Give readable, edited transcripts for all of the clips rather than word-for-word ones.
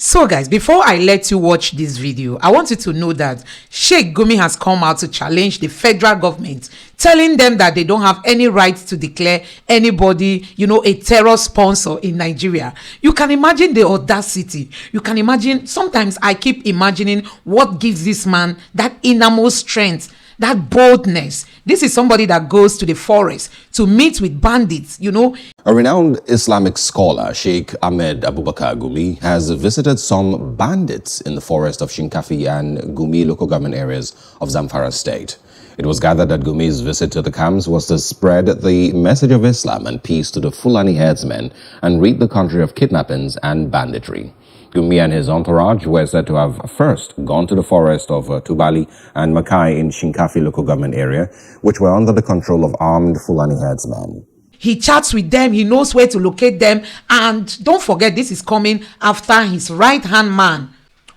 So guys, before I let you watch this video, I want you to know that Sheikh Gumi has come out to challenge the federal government, telling them that they don't have any right to declare anybody, a terror sponsor in Nigeria. You can imagine the audacity. You can imagine, sometimes I keep imagining what gives this man that innermost strength, that boldness. This is somebody that goes to the forest to meet with bandits, A renowned Islamic scholar, Sheikh Ahmed Abubakar Gumi, has visited some bandits in the forest of Shinkafi and Gumi local government areas of Zamfara state. It was gathered that Gumi's visit to the camps was to spread the message of Islam and peace to the Fulani herdsmen and rid the country of kidnappings and banditry. Gumi and his entourage were said to have first gone to the forest of Tubali and Makai in Shinkafi local government area, which were under the control of armed Fulani herdsmen. He chats with them, he knows where to locate them, and don't forget, this is coming after his right-hand man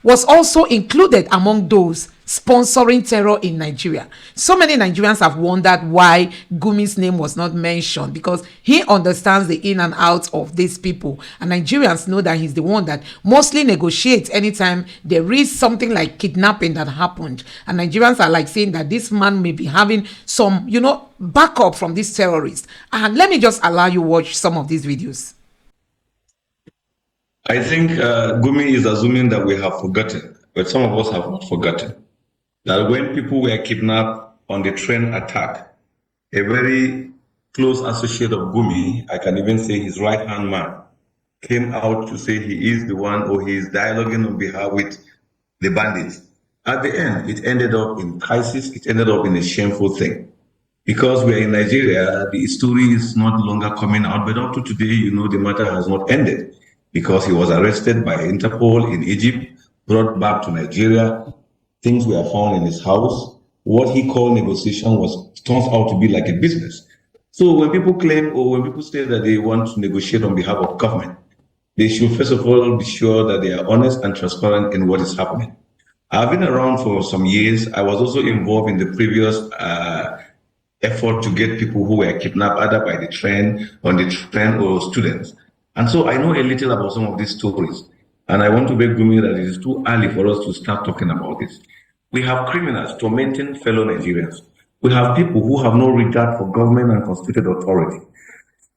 was also included among those sponsoring terror in Nigeria. So many Nigerians have wondered why Gumi's name was not mentioned, because he understands the in and out of these people, and Nigerians know that he's the one that mostly negotiates anytime there is something like kidnapping that happened, and Nigerians are like saying that this man may be having some backup from these terrorists. And let me just allow you watch some of these videos. I think Gumi is assuming that we have forgotten, but some of us have not forgotten, that when people were kidnapped on the train attack, a very close associate of Gumi, I can even say his right-hand man, came out to say he is the one, or he is dialoguing on behalf with the bandits. At the end, it ended up in crisis, it ended up in a shameful thing. Because we are in Nigeria, the story is not longer coming out, but up to today, the matter has not ended, because he was arrested by Interpol in Egypt, brought back to Nigeria. Things were found in his house. What he called negotiation turns out to be like a business. So when people claim, or when people say that they want to negotiate on behalf of government, they should first of all be sure that they are honest and transparent in what is happening. I've been around for some years. I was also involved in the previous effort to get people who were kidnapped either by the train, on the train, or students. And so I know a little about some of these stories. And I want to beg Gumi that it is too early for us to start talking about this. We have criminals tormenting fellow Nigerians. We have people who have no regard for government and constituted authority.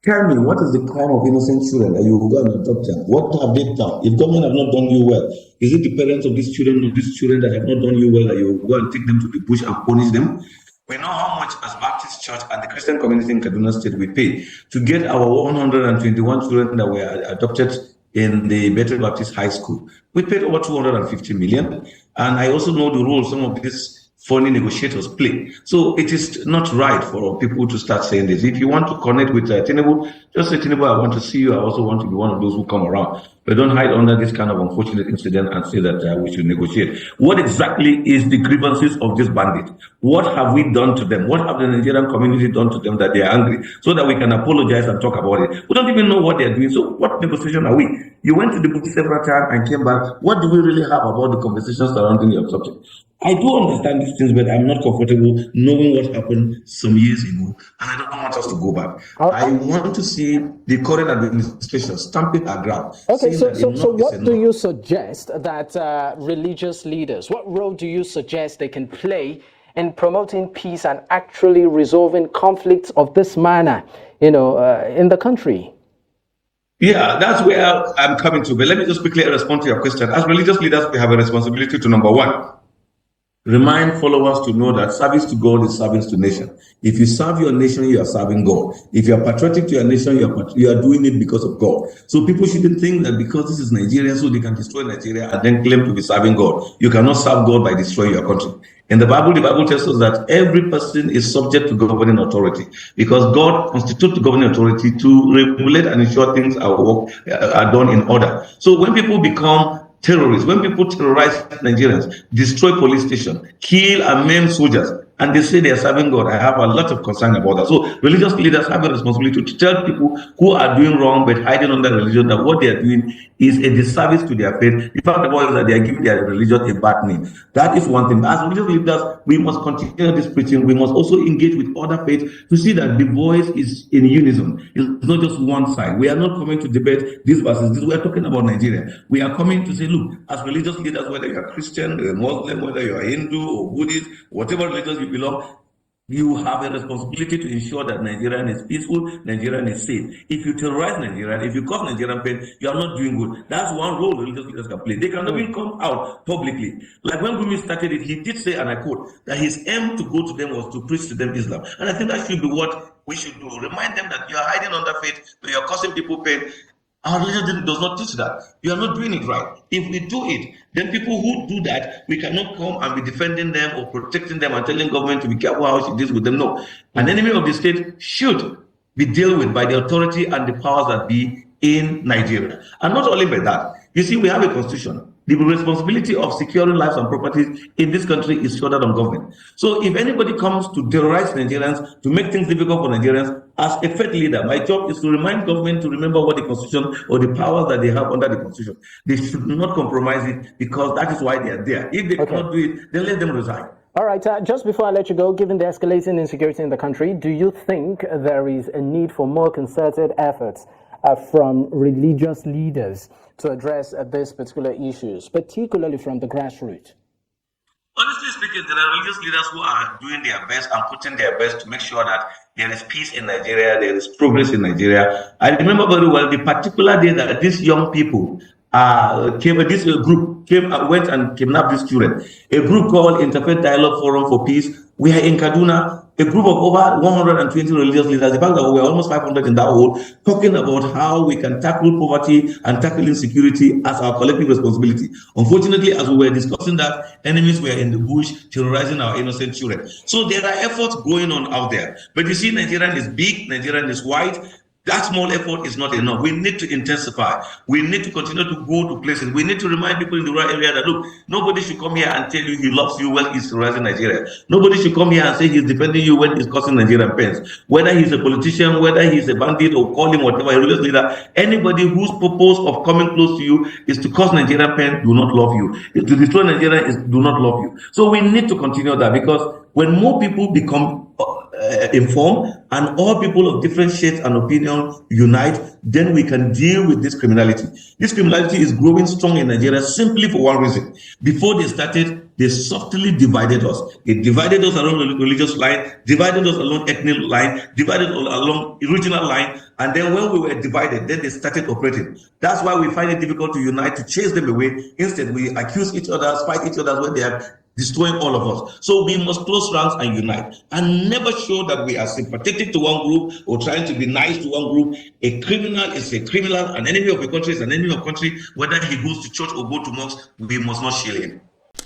Tell me, what is the crime of innocent children that you go and adopt them? What have they done? If government have not done you well, is it the parents of these children that have not done you well that you go and take them to the bush and punish them? We know how much as Baptist Church and the Christian community in Kaduna State we pay to get our 121 children that were adopted in the Bethel Baptist High School. We paid over 250 million. And I also know the role some of these funny negotiators play. So it is not right for people to start saying this. If you want to connect with Tinubu, just say, Tinubu, I want to see you. I also want to be one of those who come around. But don't hide under this kind of unfortunate incident and say that we should negotiate. What exactly is the grievances of this bandit? What have we done to them? What have the Nigerian community done to them that they are angry? So that we can apologize and talk about it. We don't even know what they are doing. So what negotiation are we? You went to the bush several times and came back. What do we really have about the conversations surrounding your subject? I do understand these things, but I'm not comfortable knowing what happened some years ago, and I don't want us to go back. I want to see the current administration stamping our ground. Okay, so what do you suggest that religious leaders, what role do you suggest they can play in promoting peace and actually resolving conflicts of this manner, in the country? Yeah, that's where I'm coming to. But let me just quickly respond to your question. As religious leaders, we have a responsibility to, number one, remind followers to know that service to God is service to nation. If you serve your nation, you are serving God. If you are patriotic to your nation, you are doing it because of God. So people shouldn't think that because this is Nigeria, so they can destroy Nigeria and then claim to be serving God. You cannot serve God by destroying your country. In the Bible tells us that every person is subject to governing authority, because God constitutes the governing authority to regulate and ensure things are done in order. So when people become terrorists, when people terrorize Nigerians, destroy police stations, kill and maim soldiers, and they say they are serving God, I have a lot of concern about that. So religious leaders have a responsibility to tell people who are doing wrong but hiding under religion that what they are doing is a disservice to their faith. The fact about it is that they are giving their religion a bad name. That is one thing. As religious leaders, we must continue this preaching. We must also engage with other faiths to see that the voice is in unison. It's not just one side. We are not coming to debate these verses. We are talking about Nigeria. We are coming to say, look, as religious leaders, whether you are Christian, Muslim, whether you are Hindu or Buddhist, whatever religion you belong, you have a responsibility to ensure that Nigerian is peaceful, Nigerian is safe. If you terrorize Nigerian, if you cause Nigerian pain, you are not doing good. That's one role religious leaders can play. They cannot even come out publicly. Like when Gumi started it, he did say, and I quote, that his aim to go to them was to preach to them Islam. And I think that should be what we should do. Remind them that you are hiding under faith, but you are causing people pain. Our religion does not teach that. You are not doing it right. If we do it, then people who do that, we cannot come and be defending them or protecting them and telling government to be careful how she deals with them. No. An enemy of the state should be dealt with by the authority and the powers that be in Nigeria. And not only by that. You see, we have a constitution. The responsibility of securing lives and properties in this country is shouldered on government. So if anybody comes to terrorize Nigerians, to make things difficult for Nigerians, as a faith leader, my job is to remind government to remember what the constitution or the powers that they have under the constitution. They should not compromise it because that is why they are there. If they cannot do it, then let them resign. All right, just before I let you go, given the escalating insecurity in the country, do you think there is a need for more concerted efforts from religious leaders to address these particular issues, particularly from the grassroots? Honestly speaking, there are religious leaders who are doing their best and putting their best to make sure that there is peace in Nigeria, there is progress in Nigeria. I remember very well the particular day that these young people went and kidnapped these children. A group called Interfaith Dialogue Forum for Peace. We are in Kaduna, a group of over 120 religious leaders. The fact that we were almost 500 in that hole, talking about how we can tackle poverty and tackle insecurity as our collective responsibility. Unfortunately, as we were discussing that, enemies were in the bush terrorizing our innocent children. So there are efforts going on out there. But you see, Nigerian is big, Nigerian is white. That small effort is not enough. We need to intensify. We need to continue to go to places. We need to remind people in the rural area that, look, nobody should come here and tell you he loves you when he's terrorizing Nigeria. Nobody should come here and say he's defending you when he's causing Nigerian pains. Whether he's a politician, whether he's a bandit, or call him whatever, a religious leader, anybody whose purpose of coming close to you is to cause Nigerian pain, do not love you. To destroy Nigeria is do not love you. So we need to continue that, because when more people become informed and all people of different shades and opinions unite, then we can deal with this criminality. This criminality is growing strong in Nigeria simply for one reason. Before they started, they softly divided us. They divided us along religious line, divided us along ethnic line, divided us along regional line, and then when we were divided, then they started operating. That's why we find it difficult to unite, to chase them away. Instead, we accuse each other, fight each other when they are destroying all of us. So we must close ranks and unite, and never show that we are sympathetic to one group or trying to be nice to one group. A criminal is a criminal. An enemy of a country is an enemy of a country. Whether he goes to church or go to mosque, we must not shield him.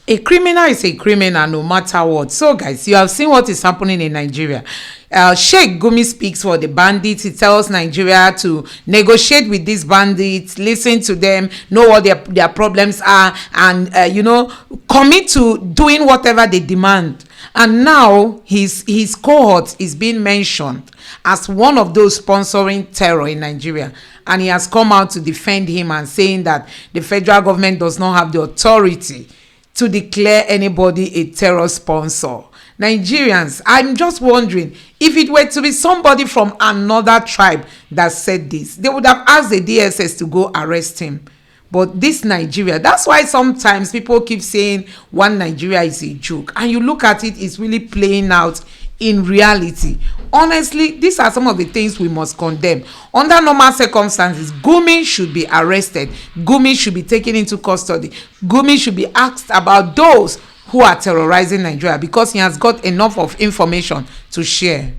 A criminal is a criminal no matter what. So guys, you have seen what is happening in Nigeria. Sheikh Gumi speaks for the bandits. He tells Nigeria to negotiate with these bandits, listen to them, know what their problems are, and commit to doing whatever they demand. And now his cohort is being mentioned as one of those sponsoring terror in Nigeria. And he has come out to defend him and saying that the federal government does not have the authority to declare anybody a terror sponsor. Nigerians, I'm just wondering, if it were to be somebody from another tribe that said this, they would have asked the DSS to go arrest him. But this Nigeria, that's why sometimes people keep saying one Nigeria is a joke. And you look at it, it's really playing out in reality. Honestly, these are some of the things we must condemn. Under normal circumstances, Gumi should be arrested. Gumi should be taken into custody. Gumi should be asked about those who are terrorizing Nigeria, because he has got enough of information to share.